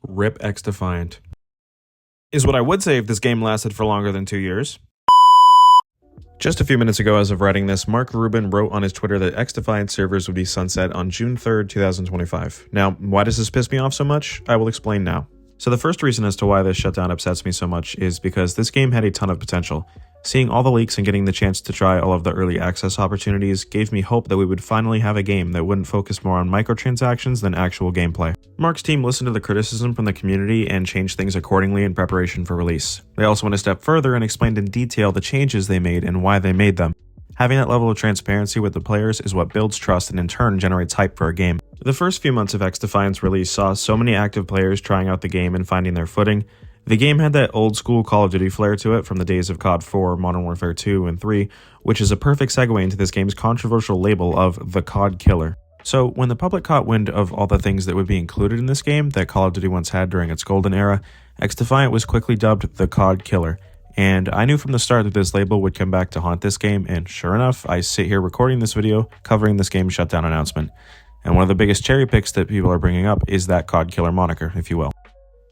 Rip XDefiant. Is what I would say if this game lasted for longer than 2 years. Just a few minutes ago, as of writing this, Mark Rubin wrote on his Twitter that XDefiant servers would be sunset on June 3rd, 2025. Now, why does this piss me off so much? I will explain now. So the first reason as to why this shutdown upsets me so much is because this game had a ton of potential. Seeing all the leaks and getting the chance to try all of the early access opportunities gave me hope that we would finally have a game that wouldn't focus more on microtransactions than actual gameplay. Mark's team listened to the criticism from the community and changed things accordingly in preparation for release. They also went a step further and explained in detail the changes they made and why they made them. Having that level of transparency with the players is what builds trust and in turn generates hype for a game. The first few months of XDefiant's release saw so many active players trying out the game and finding their footing. The game had that old school Call of Duty flair to it from the days of COD 4, Modern Warfare 2, and 3, which is a perfect segue into this game's controversial label of the COD killer. So when the public caught wind of all the things that would be included in this game that Call of Duty once had during its golden era, XDefiant was quickly dubbed the COD killer. And I knew from the start that this label would come back to haunt this game, and sure enough, I sit here recording this video covering this game's shutdown announcement. And one of the biggest cherry picks that people are bringing up is that COD killer moniker, if you will.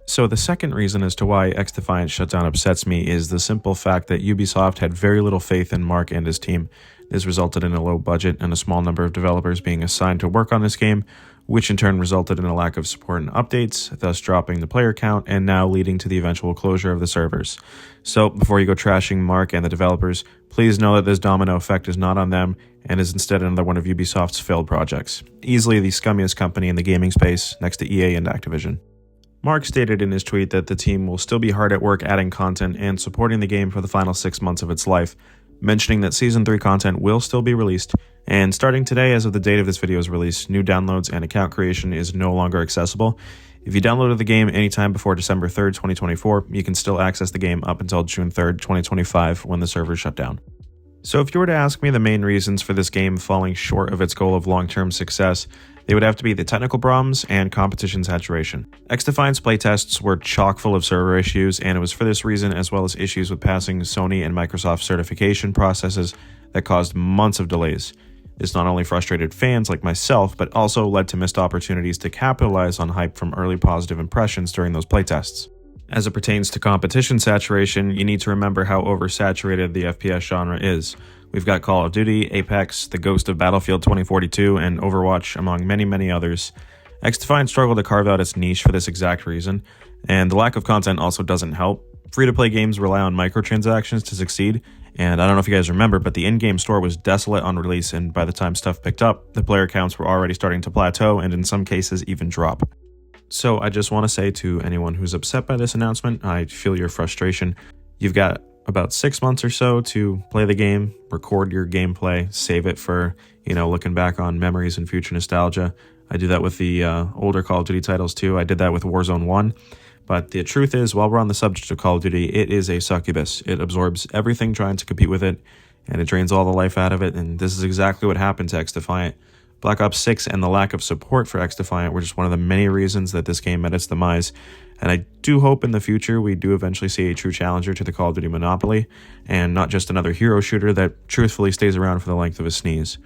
So the second reason as to why XDefiant shutdown upsets me is the simple fact that Ubisoft had very little faith in Mark and his team. This resulted in a low budget and a small number of developers being assigned to work on this game, which in turn resulted in a lack of support and updates, thus dropping the player count and now leading to the eventual closure of the servers. So before you go trashing Mark and the developers, please know that this domino effect is not on them and is instead another one of Ubisoft's failed projects. Easily the scummiest company in the gaming space next to EA and Activision. Mark stated in his tweet that the team will still be hard at work adding content and supporting the game for the final 6 months of its life, mentioning that Season 3 content will still be released, and starting today as of the date of this video's release, new downloads and account creation is no longer accessible. If you downloaded the game anytime before December 3rd, 2024, you can still access the game up until June 3rd, 2025 when the servers shut down. So if you were to ask me the main reasons for this game falling short of its goal of long-term success, they would have to be the technical problems and competition saturation. XDefiant's playtests were chock full of server issues, and it was for this reason, as well as issues with passing Sony and Microsoft certification processes, that caused months of delays. This not only frustrated fans like myself, but also led to missed opportunities to capitalize on hype from early positive impressions during those playtests. As it pertains to competition saturation, you need to remember how oversaturated the FPS genre is. We've got Call of Duty, Apex, the Ghost of Battlefield 2042, and Overwatch, among many, many others. XDefiant struggled to carve out its niche for this exact reason, and the lack of content also doesn't help. Free-to-play games rely on microtransactions to succeed, and I don't know if you guys remember, but the in-game store was desolate on release, and by the time stuff picked up, the player counts were already starting to plateau and in some cases even drop. So I just want to say to anyone who's upset by this announcement, I feel your frustration. You've got about 6 months or so to play the game, record your gameplay, save it for, looking back on memories and future nostalgia. I do that with the older Call of Duty titles too. I did that with Warzone 1. But the truth is, while we're on the subject of Call of Duty, it is a succubus. It absorbs everything trying to compete with it, and it drains all the life out of it, and this is exactly what happened to XDefiant. Black Ops 6 and the lack of support for XDefiant were just one of the many reasons that this game met its demise, and I do hope in the future we do eventually see a true challenger to the Call of Duty monopoly, and not just another hero shooter that truthfully stays around for the length of a sneeze.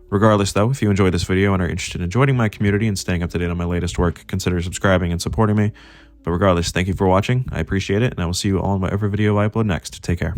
Regardless though, if you enjoyed this video and are interested in joining my community and staying up to date on my latest work, consider subscribing and supporting me. But regardless, thank you for watching, I appreciate it, and I will see you all in whatever video I upload next. Take care.